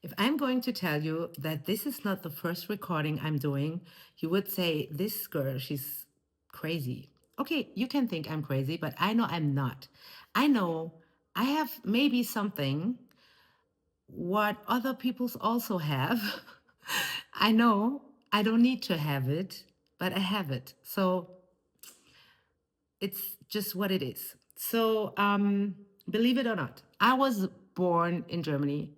If I'm going to tell you that this is not the first recording I'm doing, you would say, this girl, she's crazy. Okay, you can think I'm crazy, but I know I'm not. I know I have maybe something what other people's also have. I know I don't need to have it, but I have it. So it's just what it is. So, believe it or not, I was born in Germany.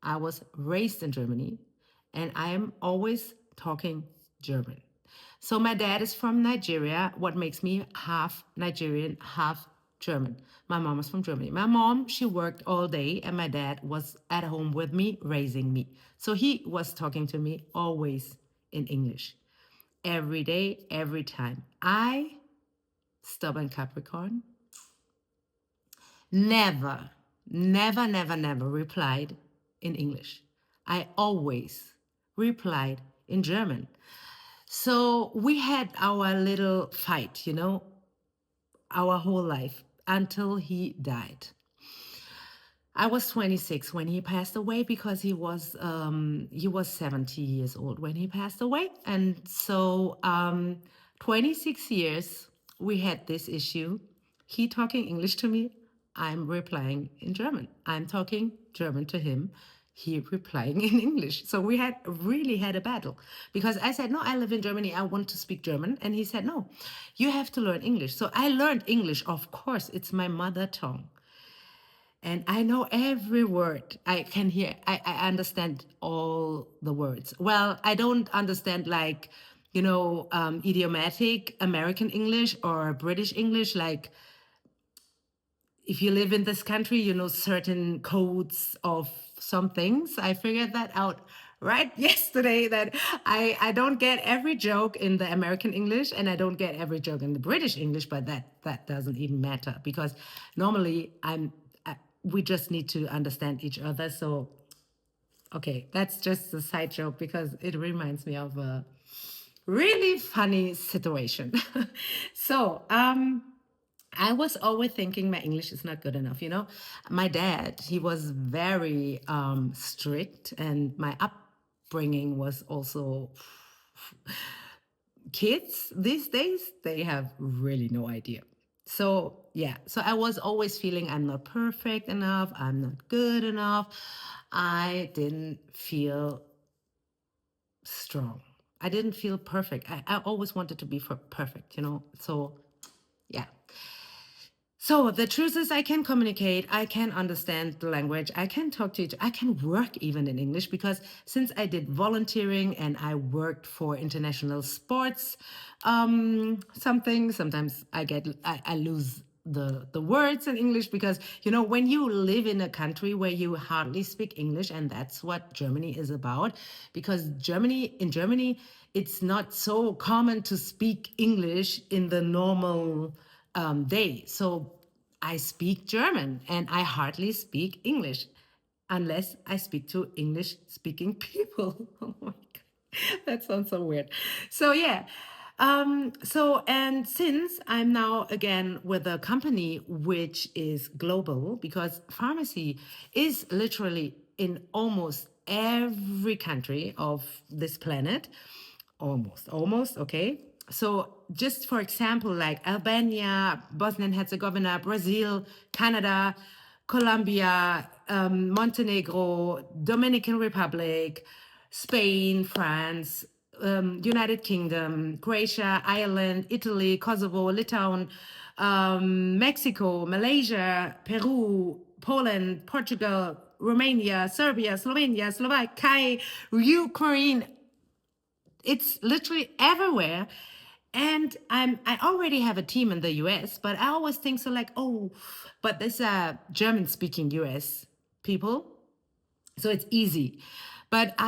I was raised in Germany, and I am always talking German. So, my dad is from Nigeria, what makes me half Nigerian, half German. My mom is from Germany. My mom, she worked all day, and my dad was at home with me, raising me. So, he was talking to me always in English, every day, every time. I, stubborn Capricorn, never, never replied in English. I always replied in German. So we had our little fight, our whole life until he died. I was 26 when he passed away because he was 70 years old when he passed away, and so 26 years we had this issue. He talking English to me, I'm replying in German. I'm talking German to him, he replying in English. So we had really had a battle because I said, no, I live in Germany, I want to speak German. And he said, no, you have to learn English. So I learned English, of course, it's my mother tongue. And I know every word. I can hear, I understand all the words. Well, I don't understand like, idiomatic American English or British English. Like if you live in this country, you know certain codes of some things. I figured that out right yesterday that I don't get every joke in the American English and I don't get every joke in the British English, but that doesn't even matter because normally we just need to understand each other. So okay, that's just a side joke because it reminds me of a really funny situation. So I was always thinking my English is not good enough. My dad, he was very strict, and my upbringing was also. Kids these days, they have really no idea. So, yeah, so I was always feeling I'm not perfect enough, I'm not good enough. I didn't feel strong. I didn't feel perfect. I always wanted to be perfect. So, yeah. So the truth is I can communicate, I can understand the language, I can talk to each, I can work even in English because since I did volunteering and I worked for international sports, sometimes I lose the words in English because when you live in a country where you hardly speak English, and that's what Germany is about, because in Germany it's not so common to speak English in the normal day. So I speak German and I hardly speak English unless I speak to English speaking people. Oh my God. That sounds so weird. So, yeah. And since I'm now again with a company which is global, because pharmacy is literally in almost every country of this planet, almost, okay. So just for example, like Albania, Bosnia and Herzegovina, Brazil, Canada, Colombia, Montenegro, Dominican Republic, Spain, France, United Kingdom, Croatia, Ireland, Italy, Kosovo, Litauen, Mexico, Malaysia, Peru, Poland, Portugal, Romania, Serbia, Slovenia, Slovakia, Ukraine. It's literally everywhere. And I already have a team in the US, but I always think so like, oh, but there's a German speaking US people, so it's easy. But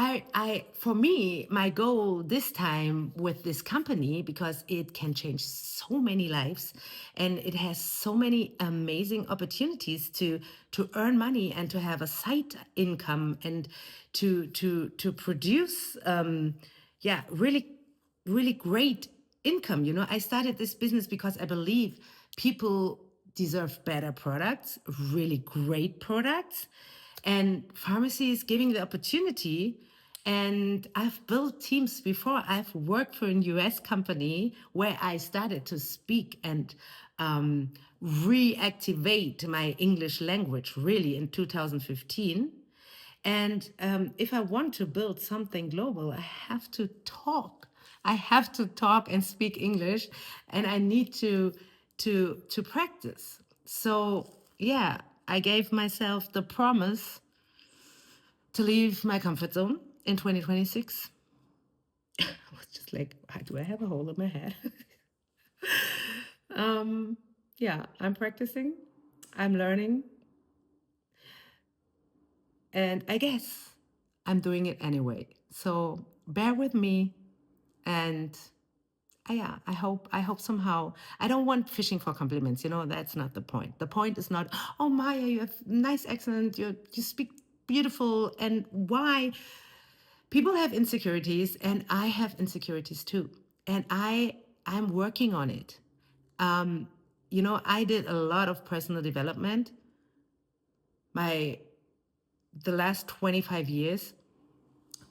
for me, my goal this time with this company, because it can change so many lives and it has so many amazing opportunities to earn money and to have a side income and to produce yeah, really, really great income. I started this business because I believe people deserve better products, really great products. And pharmacy is giving the opportunity. And I've built teams before. I've worked for a US company where I started to speak and reactivate my English language really in 2015. And if I want to build something global, I have to talk. I have to talk and speak English, and I need to practice. So yeah, I gave myself the promise to leave my comfort zone in 2026. I was just like, do I have a hole in my head? Yeah, I'm practicing, I'm learning, and I guess I'm doing it anyway. So bear with me, and yeah, I hope somehow. I don't want fishing for compliments. That's not the point. The point is not, oh Maya, you have nice accent, you speak beautiful, and why? People have insecurities, and I have insecurities too, and I'm working on it. I did a lot of personal development my the last 25 years,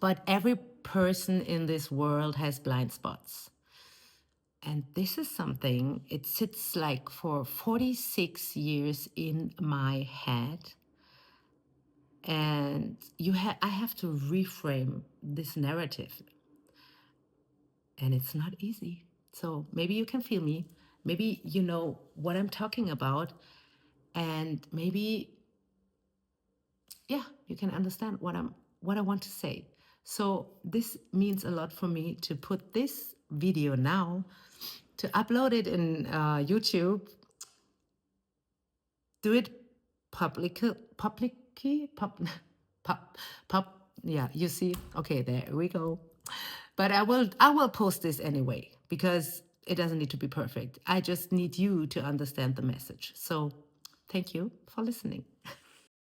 but every person in this world has blind spots. And this is something, it sits like for 46 years in my head. And I have to reframe this narrative. And it's not easy. So maybe you can feel me. Maybe you know what I'm talking about. And maybe, yeah, you can understand what I want to say. So this means a lot for me to put this video now, to upload it in YouTube, do it publicly, yeah, you see. Okay, there we go. But I will post this anyway, because it doesn't need to be perfect. I just need you to understand the message. So thank you for listening.